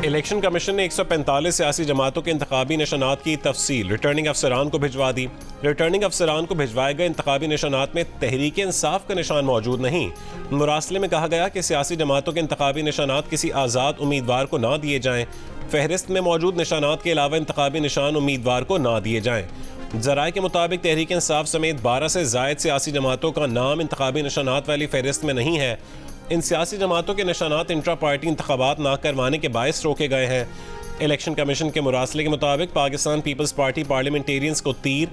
Election commission ने 145 सियासी जमातों के इंतखाबी निशानात की तफसील रिटर्निंग अफसरान को भिजवा दी। रिटर्निंग अफसरान को भिजवाए गए इंतखाबी निशानात में तहरीक इंसाफ का निशान मौजूद नहीं। मुरासले में कहा गया कि सियासी जमातों के इंतखाबी निशानात किसी आज़ाद उम्मीदवार को ना दिए जाएं। फहरिस्त में मौजूद निशानात के अलावा इंतखाबी निशान उम्मीदवार को ना दिए जाएं। ज़राए के मुताबिक तहरीक इंसाफ समेत 12 से ज़ायद सियासी जमातों का नाम इंतखाबी निशानात वाली फहरिस्त में नहीं है। इन सियासी जमातों के निशानात इंट्रा पार्टी इंतखाबात ना करवाने के बायस रोके गए हैं। इलेक्शन कमीशन के मुरासले के मुताबिक पाकिस्तान पीपल्स पार्टी पार्लियामेंटेरियंस को तीर,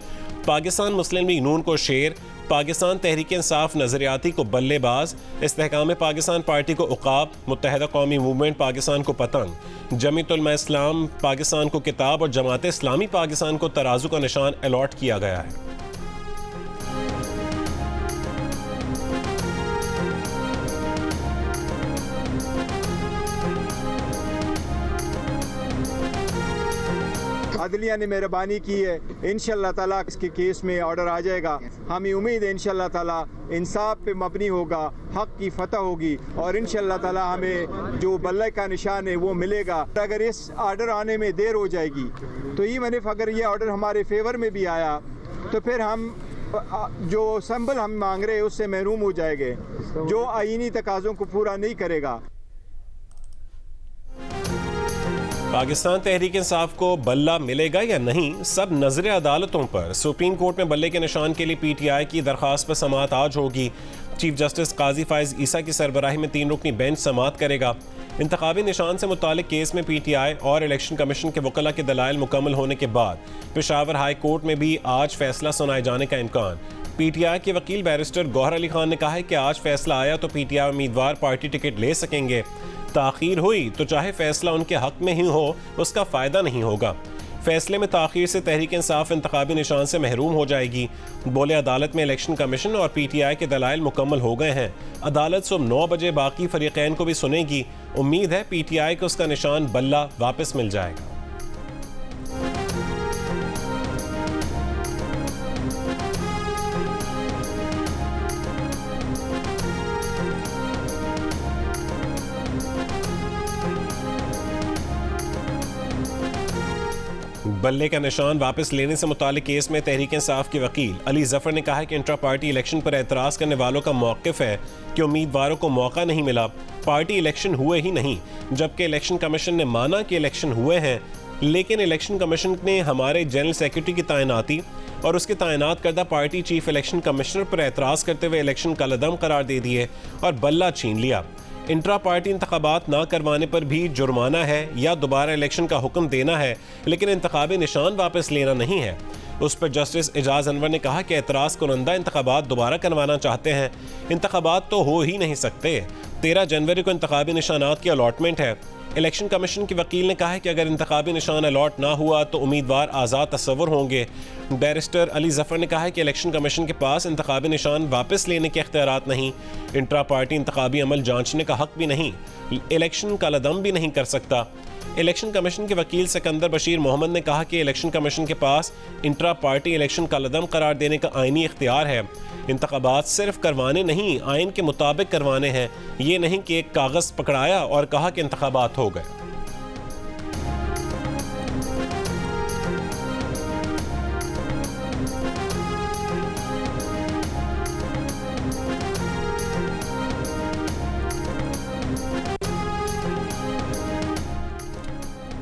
पाकिस्तान मुस्लिम लीग नून को शेर, पाकिस्तान तहरीक इंसाफ नजरियाती को बल्लेबाज, इस्तेहकाम पाकिस्तान पार्टी को उकाब, मुत्तहिदा कौमी मूवमेंट पाकिस्तान को पतंग, जमीयत उलमा इस्लाम पाकिस्तान को किताब और जमात इस्लामी पाकिस्तान को तराजू का निशान अलॉट किया गया है। अदलिया ने मेहरबानी की है, इंशाअल्लाह ताला इसके केस में ऑर्डर आ जाएगा। हमें उम्मीद है इंशाअल्लाह ताला इंसाफ पे मबनी होगा, हक की फतह होगी और इंशाअल्लाह ताला हमें जो बल्ले का निशान है वो मिलेगा। अगर इस ऑर्डर आने में देर हो जाएगी तो अगर ये ऑर्डर हमारे फेवर में भी आया तो फिर हम जो संबल हम मांग रहे हैं उससे महरूम हो जाएंगे, जो आईनी तकाज़ों को पूरा नहीं करेगा। पाकिस्तान तहरीक इंसाफ को बल्ला मिलेगा या नहीं, सब नजर अदालतों पर। सुप्रीम कोर्ट में बल्ले के निशान के लिए PTI की दरख्वास्त पर समाअत आज होगी। चीफ जस्टिस काजी फाइज ईसा की सरबराही में 3 रुकनी बेंच समाअत करेगा। इंतखाबी निशान से मुतालिक केस में PTI और इलेक्शन कमीशन के वकला के दलाइल मुकम्मल होने के बाद पेशावर हाई कोर्ट में भी आज फैसला सुनाए जाने का इम्कान। PTI के वकील बैरिस्टर गौहर अली खान ने कहा है कि आज फैसला आया तो PTI उम्मीदवार पार्टी टिकट ले सकेंगे। ताख़ीर हुई तो चाहे फैसला उनके हक में ही हो, उसका फ़ायदा नहीं होगा। फैसले में ताख़ीर से तहरीक इंसाफ इंतखाबी निशान से महरूम हो जाएगी। बोले अदालत में इलेक्शन कमीशन और PTI के दलाइल मुकम्मल हो गए हैं। अदालत सुबह 9 बजे बाकी फरीक़ैन को भी सुनेगी। उम्मीद है PTI को उसका निशान बल्ला वापस मिल जाएगा। बल्ले का निशान वापस लेने से मुतालिक केस में तहरीक इंसाफ के वकील अली जफर ने कहा है कि इंट्रा पार्टी इलेक्शन पर एतराज करने वालों का मौक़िफ़ है कि उम्मीदवारों को मौका नहीं मिला, पार्टी इलेक्शन हुए ही नहीं, जबकि इलेक्शन कमीशन ने माना कि इलेक्शन हुए हैं। लेकिन इलेक्शन कमीशन ने हमारे जनरल सेक्रेटरी की तैनाती और उसके तैनात करदा पार्टी चीफ इलेक्शन कमिश्नर पर एतराज़ करते हुए इलेक्शन कलअदम करार दे दिए और बल्ला छीन लिया। इंट्रा पार्टी इंतखाबात ना करवाने पर भी जुर्माना है या दोबारा इलेक्शन का हुक्म देना है, लेकिन इंतखाबी निशान वापस लेना नहीं है। उस पर जस्टिस एजाज अनवर ने कहा कि एतराज़ कुरंदा इंतखाबात दोबारा करवाना चाहते हैं। इंतखाबात तो हो ही नहीं सकते। 13 जनवरी को इंतखाबी निशानात की अलॉटमेंट है। इलेक्शन कमीशन के वकील ने कहा है कि अगर इंतखाबी निशान अलॉट ना हुआ तो उम्मीदवार आज़ाद तस्वुर होंगे। बैरिस्टर अली जफर ने कहा है कि इलेक्शन कमीशन के पास इंतखाबी निशान वापस लेने के इख्तियारात नहीं, इंट्रा पार्टी इंतखाबी अमल जांचने का हक भी नहीं, इलेक्शन कलअदम भी नहीं कर सकता। इलेक्शन कमीशन के वकील सिकंदर बशीर मोहम्मद ने कहा कि इलेक्शन कमीशन के पास इंट्रा पार्टी इलेक्शन कलअदम करार देने का आईनी इख्तियार है। इंतखाबात सिर्फ करवाने नहीं, आइन के मुताबिक करवाने हैं। ये नहीं कि एक कागज़ पकड़ाया और कहा कि इंतखाबात हो गए।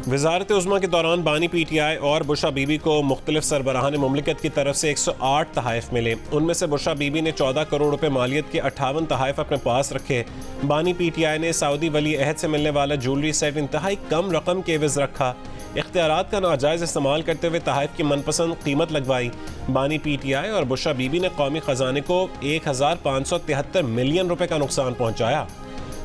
वज़ारत उज़्मा के दौरान बानी PTI और बुशा बीबी को मुख्तलिफ सरबराहान मुमलिकत की तरफ से 108 तहाइफ मिले। उनमें से बुशा बीबी ने 14 करोड़ रुपए मालियत के 58 तहाइफ अपने पास रखे। बानी PTI ने सऊदी वली अहद से मिलने वाला ज्वेलरी सेट इंतहाई कम रकम के एवज़ रखा। इख्तियारात का नाजायज़ इस्तेमाल करते हुए तहाइफ की मनपसंद कीमत लगवाई। बानी PTI और बुशा बीबी ने कौमी ख़जाने को 1573 मिलियन रुपए का नुकसान पहुँचाया।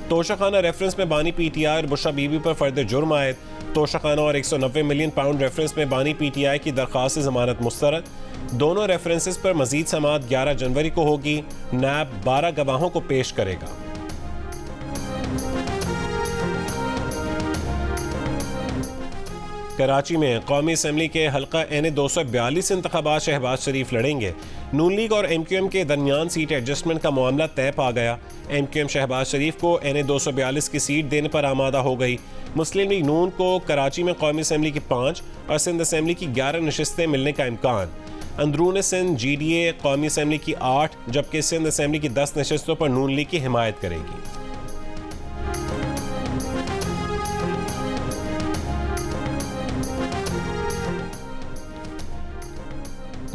तोशाखाना रेफरेंस में बानी PTI और बुशा बीबी पर फर्द जुर्म आयद। तोशाखाना और 190 मिलियन पाउंड रेफरेंस में बानी PTI की दरख्वास्त ज़मानत मुस्तरद। दोनों रेफरेंसेस पर मजीद समाअत 11 जनवरी को होगी। नैब 12 गवाहों को पेश करेगा। कराची में कौमी असम्बली के हल्का NA 242 इंतखाबात शहबाज शरीफ लड़ेंगे। नून लीग और MQM के दरमियान सीट एडजस्टमेंट का मामला तय पा गया। MQM शहबाज शरीफ को NA 242 की सीट देने पर आमादा हो गई। मुस्लिम लीग नून को कराची में कौमी असम्बली की 5 और सिंध असम्बली की 11 नशिस्तें मिलने का इम्कान। अंदरून सिंध GDA कौमी असम्बली की 8 जबकि सिंध असम्बली की 10 नशिस्तों पर नून लीग की हिमायत करेगी।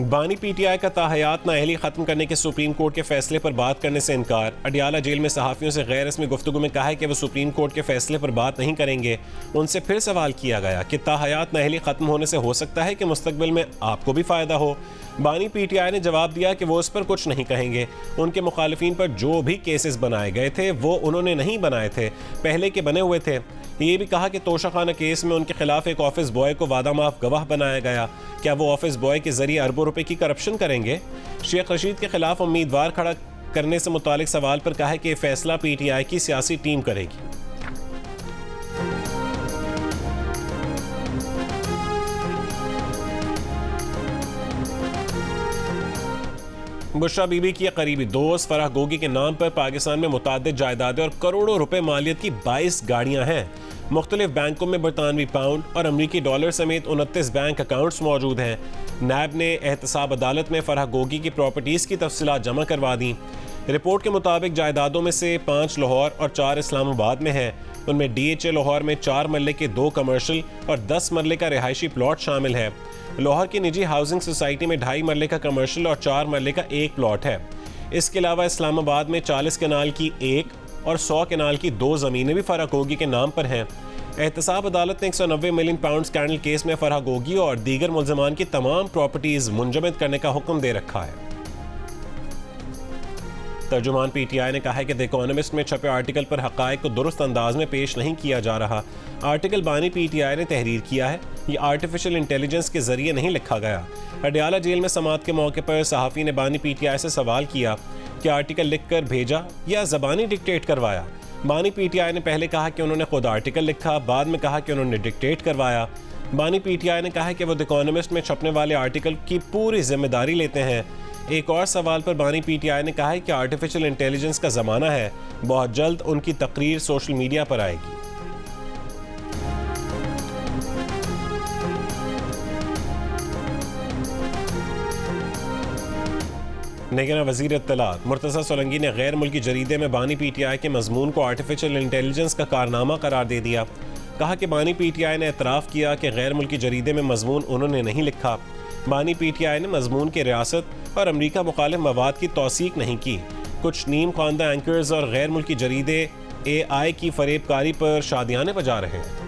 बानी PTI का ताहयात नाअहली ख़त्म करने के सुप्रीम कोर्ट के फैसले पर बात करने से इनकार। अडियाला जेल में सहाफ़ियों से गैर रस्मी गुफ्तगू में कहा है कि वो सुप्रीम कोर्ट के फैसले पर बात नहीं करेंगे। उनसे फिर सवाल किया गया कि ताहयात नाअहली ख़त्म होने से हो सकता है कि मुस्तकबिल में आपको भी फ़ायदा हो। बानी PTI ने जवाब दिया कि वो इस पर कुछ नहीं कहेंगे। उनके मुखालिफिन पर जो भी केसेस बनाए गए थे वो उन्होंने नहीं बनाए थे, पहले के बने हुए थे। ये भी कहा कि तोशाखाना केस में उनके खिलाफ एक ऑफिस बॉय को वादा माफ गवाह बनाया गया। क्या वो ऑफिस बॉय के जरिए अरबों रुपए की करप्शन करेंगे? शेख रशीद के खिलाफ उम्मीदवार खड़ा करने से मुतालिक सवाल पर कहा है कि फैसला PTI की सियासी टीम करेगी। बुशरा बीबी की करीबी दोस्त फराह गोगी के नाम पर पाकिस्तान में मुताद्दिद जायदादें और करोड़ों रुपए मालियत की 22 गाड़ियां हैं। मुख्तलिफ बैंकों में बरतानवी पाउंड और अमरीकी डॉलर समेत 29 बैंक अकाउंट्स मौजूद हैं। नैब ने एहतसाब अदालत में फराह गोगी की प्रॉपर्टीज़ की तफसीलात जमा करवा दी। रिपोर्ट के मुताबिक जायदादों में से 5 लाहौर और 4 इस्लामाबाद में है। उनमें DHA लाहौर में 4 मरले के 2 कमर्शियल और 10 मरले का रिहायशी प्लॉट शामिल है। लाहौर की निजी हाउसिंग सोसाइटी में 2.5 मरले का कमर्शियल और 4 मरले का 1 प्लॉट है। इसके अलावा इस्लामाबाद में 40 कनाल की 1 और 100 कनाल की 2 ज़मीनें भी फराह गोगी के नाम पर हैं। एहतसाब अदालत ने 190 मिलियन पाउंड स्कैंडल केस में फराह गोगी और दीगर मुल्ज़मान की तमाम प्रॉपर्टीज़ मुंजमद करने का हुक्म दे रखा है। तर्जुमान PTI ने कहा है कि द इकोनॉमिस्ट में छपे आर्टिकल पर हक़ाइक़ को दुरुस्त अंदाज में पेश नहीं किया जा रहा। आर्टिकल बानी PTI ने तहरीर किया है, ये आर्टिफिशियल इंटेलिजेंस के जरिए नहीं लिखा गया। अडियाला जेल में समात के मौके पर सहाफ़ी ने बानी PTI से सवाल किया कि आर्टिकल लिख कर भेजा या ज़बानी डिक्टेट करवाया। बानी PTI ने पहले कहा कि उन्होंने खुद आर्टिकल लिखा, बाद में कहा कि उन्होंने डिक्टेट करवाया। बानी PTI ने कहा है कि वो द इकोनॉमिस्ट में छपने वाले आर्टिकल की पूरी जिम्मेदारी लेते हैं। एक और सवाल पर बानी PTI ने कहा है कि आर्टिफिशियल इंटेलिजेंस का ज़माना है, बहुत जल्द उनकी तकरीर सोशल मीडिया पर आएगी। नेगना वज़ीर इत्तलात मुर्तज़ा सोलंकी ने गैर मुल्की जरीदे में बानी PTI के मजमून को आर्टिफिशियल इंटेलिजेंस का कारनामा करार दे दिया। कहा कि बानी PTI ने एतराफ़ किया कि गैर मुल्की जरीदे में मजमून उन्होंने नहीं लिखा। बानी PTI ने मजमून के रियासत और अमरीका मुखालिफ मवाद की तौसीक नहीं की। कुछ नीम ख्वानदा एंकर्स और गैर मुल्की जरीदे AI की फरेबकारी पर शादियाने बजा रहे हैं।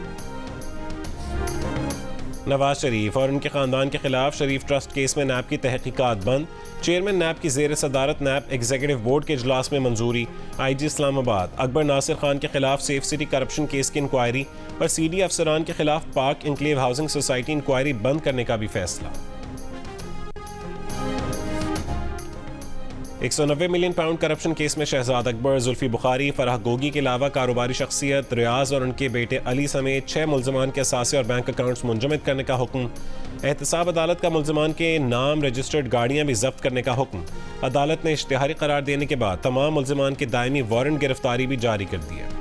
नवाज शरीफ और उनके ख़ानदान के खिलाफ शरीफ ट्रस्ट केस में नैब की तहकीकात बंद। चेयरमैन नैब की ज़ेर सदारत नैब एग्जीक्यूटिव बोर्ड के इजलास में मंजूरी। IG इस्लामाबाद अकबर नासिर खान के खिलाफ सेफ सिटी करप्शन केस की इंक्वायरी और CD अफसरान के खिलाफ पाक इंक्लेव हाउसिंग सोसाइटी इंक्वायरी बंद करने का भी फैसला। 190 मिलियन पाउंड करप्शन केस में शहजाद अकबर, जुल्फी बुखारी, फराह गोगी के अलावा कारोबारी शख्सियत रियाज और उनके बेटे अली समेत 6 मुल्ज़मान के असासे और बैंक अकाउंट्स मुंजमद करने का हुक्म। एहतसाब अदालत का मुल्ज़मान के नाम रजिस्टर्ड गाड़ियाँ भी जब्त करने का हुक्म। अदालत ने इश्तिहारी करार देने के बाद तमाम मुल्ज़मान के दायमी वारंट गिरफ्तारी भी जारी कर दिया।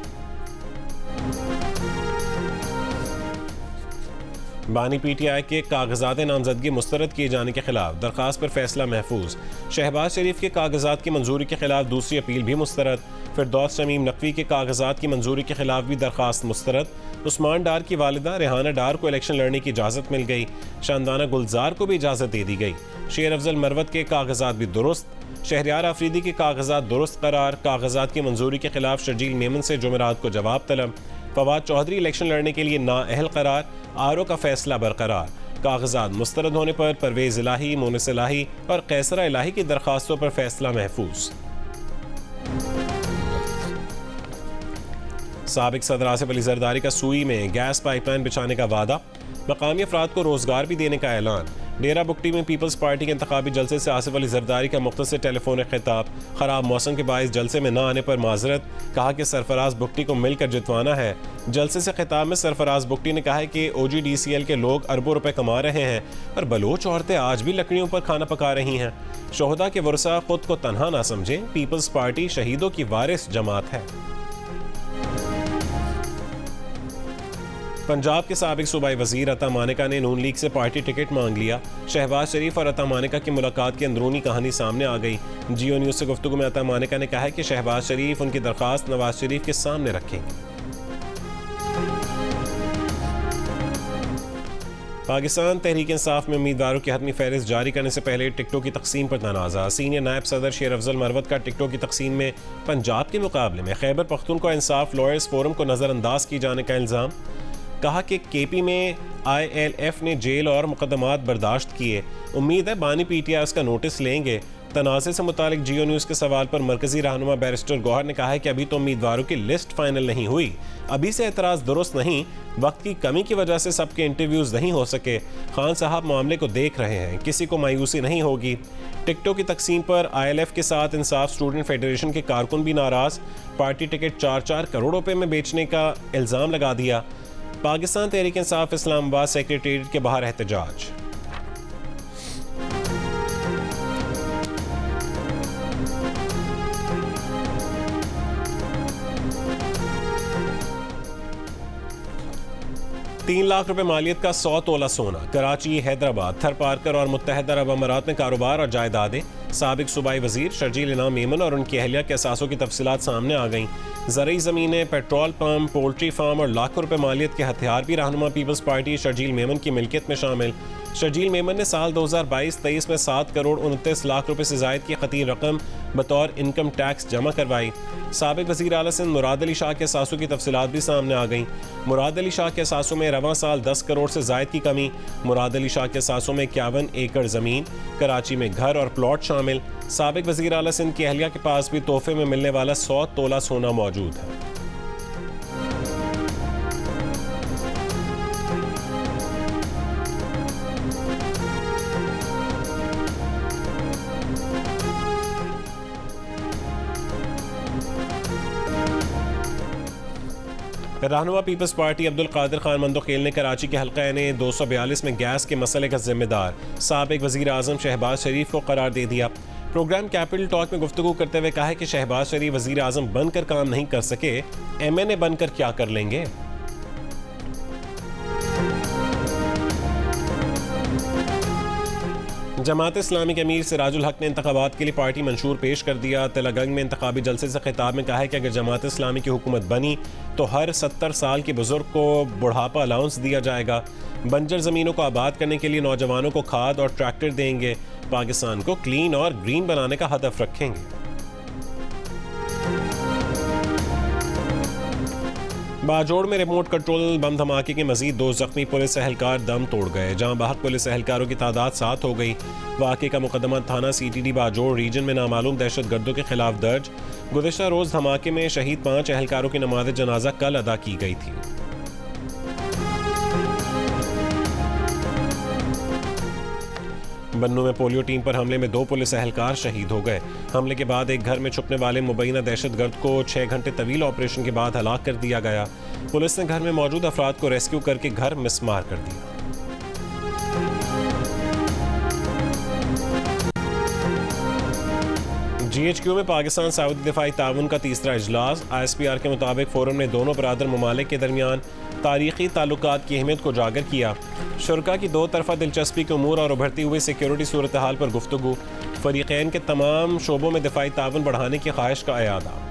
बानी PTI के कागजात नामजदगी मुस्तरद किए जाने के खिलाफ दरख्वास्त पर फैसला महफूज। शहबाज शरीफ के कागजात की मंजूरी के खिलाफ दूसरी अपील भी मुस्तरद। फिरदौस शमीम नकवी के कागजात की मंजूरी के खिलाफ भी दरख्वास्त मुस्तरद। उस्मान डार की वालिदा रेहाना डार को इलेक्शन लड़ने की इजाज़त मिल गई। शानदाना गुलजार को भी इजाज़त दे दी गई। शेर अफजल मरवत के कागजात भी दुरुस्त। शहरियार आफरीदी के कागजात दुरुस्त करार। कागजात की मंजूरी के खिलाफ शर्जील मेमन से जुमेरात को जवाब तलब। फवाद चौधरी इलेक्शन लड़ने के लिए नाअहल करार। RO का फैसला बरकरार। कागजात मुस्तरद होने पर परवेज़ इलाही, मोनिस इलाही और कैसरा इलाही की दरख्वास्तों पर फैसला महफूज। साबिक सदर आसिफ अली जरदारी का सूई में गैस पाइपलाइन बिछाने का वादा। मकामी अफराद को रोजगार भी देने का ऐलान। डेरा बुगटी में पीपल्स पार्टी के इंतखाबी जलसे से आसिफ अली जरदारी का मुख्तसर टेलीफोन खिताब। खराब मौसम के बायस जलसे में न आने पर माजरत, कहा कि सरफराज बुगटी को मिलकर जितवाना है। जलसे से खिताब में सरफराज बुगटी ने कहा है कि OGDCL के लोग अरबों रुपए कमा रहे हैं और बलोच औरतें आज भी लकड़ियों पर खाना पका रही हैं। शोहदा के वर्सा खुद को तन्हा ना समझें, पीपल्स पार्टी शहीदों की वारिस जमात है। पंजाब के साबिक सूबाई वजीर अता मानेका ने नून लीग से पार्टी टिकट मांग लिया। शहबाज शरीफ और अता मानेका की मुलाकात की अंदरूनी कहानी सामने आ गई। जियो न्यूज़ से गुफ्तगू में अता मानेका ने कहा है कि शहबाज शरीफ उनकी दरख्वास्त नवाज शरीफ के सामने रखेंगे। पाकिस्तान तहरीक इंसाफ में उम्मीदवारों की हतमी फहरिस्त जारी करने से पहले टिकटों की तकसीम पर तनाज़ा। सीनियर नायब सदर शेर अफजल मरवत का टिकटों की तकसीम में पंजाब के मुकाबले में खैबर पख्तूनख्वा इंसाफ लॉयर्स फोरम को नज़रअंदाज किए जाने का इल्ज़ाम। कहा कि KP में ILF ने जेल और मुकदमात बर्दाश्त किए, उम्मीद है बानी PTI उसका नोटिस लेंगे। तनाज़े से मुतालिक जियो न्यूज़ के सवाल पर मरकजी रहनुमा बैरिस्टर गौहर ने कहा है कि अभी तो उम्मीदवारों की लिस्ट फाइनल नहीं हुई, अभी से एतराज़ दुरुस्त नहीं, वक्त की कमी की वजह से सबके इंटरव्यूज़ नहीं हो सके। खान साहब मामले को देख रहे हैं, किसी को मायूसी नहीं होगी। टिकटों की तकसीम पर ILF के साथ इंसाफ स्टूडेंट फेडरेशन के कारकुन भी नाराज़, पार्टी टिकट 4-4 करोड़ रुपए में बेचने का इल्ज़ाम लगा दिया। पाकिस्तान तहरीक इंसाफ इस्लामाबाद सेक्रेटेरिएट के बाहर एहतजाज। $3 लाख मालियत का 100 तोला सोना। कराची, हैदराबाद, थर पार्कर और मुत्तहदा अरब अमारात में कारोबार और जायदादें। साबिक सूबाई वजीर शर्जील इनाम मेमन और उनकी अहलिया के असासों की तफसीलात सामने आ गईं। ज़रई ज़मीनें, पेट्रोल पंप, पोल्ट्री फार्म और लाखों रुपए मालियत के हथियार भी रहनुमा पीपल्स पार्टी शर्जील मेमन की मिल्कियत में शामिल। शर्जील मेमन ने साल 2022-23 में 7 करोड़ 29 लाख रुपए से ज़ायद की खतीर रकम बतौर इनकम टैक्स जमा करवाई। साबिक वज़ीर आला सिंध मुराद अली शाह के असासों की तफसीलात भी सामने आ गईं। मुराद अली शाह के असासों में रवां साल 10 करोड़ से ज़ायद की कमी। मुराद अली शाह के असासों में 51 एकड़ ज़मीन, कराची में घर और प्लॉट शामिल। साबिक वज़ीर आला सिंध की अहलिया के पास भी तोहफे में मिलने वाला 100 तोला सोना मौजूद है। रहनुमा पीपल्स पार्टी अब्दुल कादिर खान मंदोखेल ने कराची के हल्का ने 242 में गैस के मसले का जिम्मेदार साबिक वज़ीर आज़म शहबाज शरीफ को करार दे दिया। प्रोग्राम कैपिटल टॉक में गुफ्तगू करते हुए कहा है कि शहबाज शरीफ वज़ीर आज़म बनकर काम नहीं कर सके, MNA बनकर क्या कर लेंगे। जमात इस्लामी के अमीर सिराजुल हक ने इंतखाबात के लिए पार्टी मंशूर पेश कर दिया। तिलगंग में इंतखाबी जलसे से खिताब में कहा है कि अगर जमात इस्लामी की हुकूमत बनी तो हर 70 साल के बुजुर्ग को बुढ़ापा अलाउंस दिया जाएगा। बंजर ज़मीनों को आबाद करने के लिए नौजवानों को खाद और ट्रैक्टर देंगे। पाकिस्तान को क्लीन और ग्रीन बनाने का हदफ रखेंगे। बाजोड़ में रिमोट कंट्रोल बम धमाके के मजीद 2 जख्मी पुलिस एहलकार दम तोड़ गए, जहां बाहक पुलिस एहलकारों की तादाद 7 हो गई। वाक़े का मुकदमा थाना CTD बाजोड़ रीजन में नामालूम दहशतगर्दों के खिलाफ दर्ज। गुज़िश्ता रोज़ धमाके में शहीद 5 एहलकारों की नमाज जनाजा कल अदा की गई थी। बन्नू में पोलियो टीम पर हमले में 2 पुलिस एहलकार शहीद हो गए। हमले के बाद एक घर में छुपने वाले मुबैना दहशतगर्द को 6 घंटे तवील ऑपरेशन के बाद हलाक कर दिया गया। पुलिस ने घर में मौजूद अफराद को रेस्क्यू करके घर मिसमार कर दिया। GHQ में पाकिस्तान सऊदी दिफाई ताउन का तीसरा इजलास। ISPR के मुताबिक फोरम ने दोनों बरादर ममालिक के दरमियान तारीखी ताल्लुकात की अहमियत को उजागर किया। शुरका की 2 तरफा दिलचस्पी के उमूर और उभरती हुई सिक्योरिटी सूरत हाल पर गुफ्तगू। फरीक़ैन के तमाम शोबों में दिफाई ताउन बढ़ाने की ख्वाहिश का अयादा।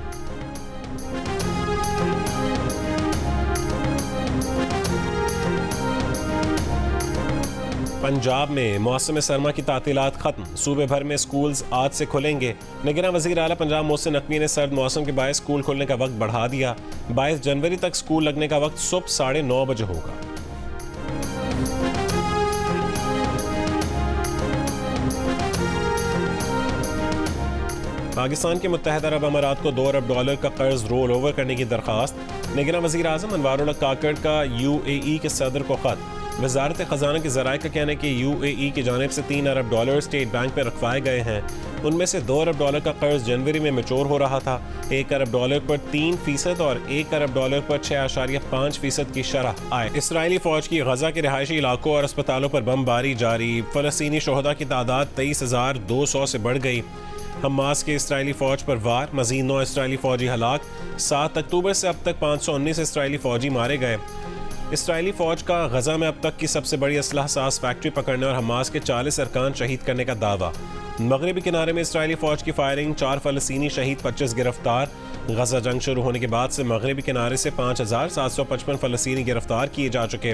पंजाब में मौसम सरमा की तातीलात खत्म, सूबे भर में स्कूल्स आज से खुलेंगे। निगरान वज़ीर आला पंजाब मोहसिन नकवी ने सर्द मौसम के बायस स्कूल खोलने का वक्त बढ़ा दिया। 22 जनवरी तक स्कूल लगने का वक्त सुबह 9:30 बजे होगा। पाकिस्तान के मुत्तहदा अरब अमारात को $2 अरब का कर्ज रोल ओवर करने की दरख्वास्त। निगरान वज़ीर आज़म अनवारुल हक काकड़ का UAE के सदर को खत। वजारत ख़जाना के ज़राए का कहना है कि UAE की जानिब से $3 अरब स्टेट बैंक में रखवाए गए हैं। उनमें से $2 अरब का कर्ज जनवरी में मैच्योर हो रहा था। $1 अरब पर 3% और $1 अरब पर 6.5% की शरह आए। इसराइली फौज की गजा के रिहायशी इलाकों और अस्पतालों पर बमबारी जारी। फ़लस्तीनी शोहदा की तादाद 23,200 से बढ़ गई। हमास के इसराइली फौज पर वार, मजीद 9 इसराइली फौजी हलाक। 7 अक्टूबर से अब तक 519 इसराइली फौजी मारे गए। इसराइली फौज का गजा में अब तक की सबसे बड़ी असलहा साज फैक्ट्री पकड़ने और हमास के 40 अरकान शहीद करने का दावा। मगरबी किनारे में इसराइली फौज की फायरिंग, 4 फ़लस्तीनी शहीद, 25 गिरफ्तार। गजा जंग शुरू होने के बाद से मगरबी किनारे से 5,755 फ़लस्तीनी गिरफ्तार किए जा चुके।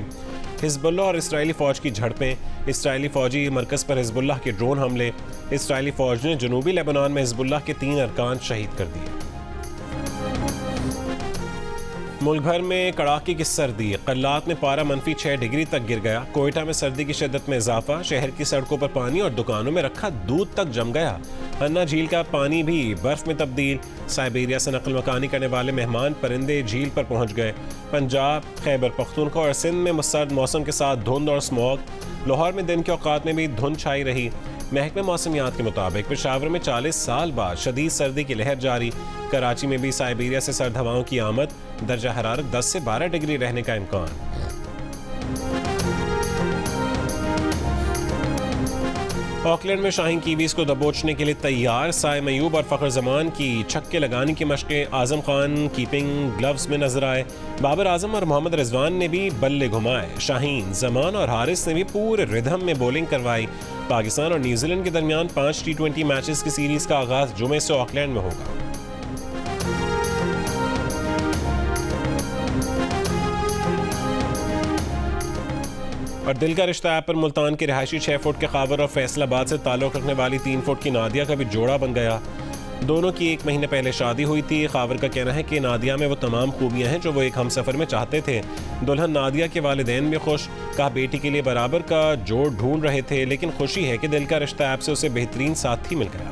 हिजबुल्लाह और इसराइली फौज की झड़पें, इसराइली फौजी मरकज़ पर हिजबुल्लाह के ड्रोन हमले। इसराइली फौज ने जनूबी लेबनान में हिजबुल्लाह के 3 अरकान शहीद कर दिए। मुल्क भर में कड़ाके की सर्दी, कल्लात में पारा -6 डिग्री तक गिर गया। कोयटा में सर्दी की शिद्दत में इजाफा, शहर की सड़कों पर पानी और दुकानों में रखा दूध तक जम गया। हन्ना झील का पानी भी बर्फ में तब्दील। साइबेरिया से नकल मकानी करने वाले मेहमान परिंदे झील पर पहुंच गए। पंजाब, खैबर पख्तूनख्वा और सिंध में मुसर्द मौसम के साथ धुंध और स्मॉग। लाहौर में दिन के औकात में भी धुंध छाई रही। महकमे मौसमियात के मुताबिक पेशावर में 40 साल बाद शदीद सर्दी की लहर जारी। कराची में भी साइबेरिया से सर्द हवाओं की आमद। दर्जा हरारत 10 से 12 डिग्री रहने का इम्कान। ऑकलैंड में शाहीन कीवीज को दबोचने के लिए तैयार। साइम अयूब और फ़खर जमान की छक्के लगाने की मशकें। आजम खान कीपिंग ग्लव्स में नजर आए। बाबर आजम और मोहम्मद रिजवान ने भी बल्ले घुमाए। शाहीन, जमान और हारिस ने भी पूरे रिदम में बॉलिंग करवाई। पाकिस्तान और न्यूजीलैंड के दरमियान 5 T20 मैचेस की सीरीज का आगाज जुमे से ऑकलैंड में होगा। और दिल का रिश्ता ऐप पर मुल्तान के रिहायशी 6 फुट के खावर और फैसलाबाद से ताल्लुक़ रखने वाली 3 फुट की नादिया का भी जोड़ा बन गया। दोनों की 1 महीने पहले शादी हुई थी। खावर का कहना है कि नादिया में वो तमाम खूबियां हैं जो वो एक हमसफ़र में चाहते थे। दुल्हन नादिया के वालिदैन भी खुश। कहा बेटी के लिए बराबर का जोड़ ढूंढ रहे थे, लेकिन खुशी है कि दिल का रिश्ता ऐप से उसे बेहतरीन साथी मिल गया।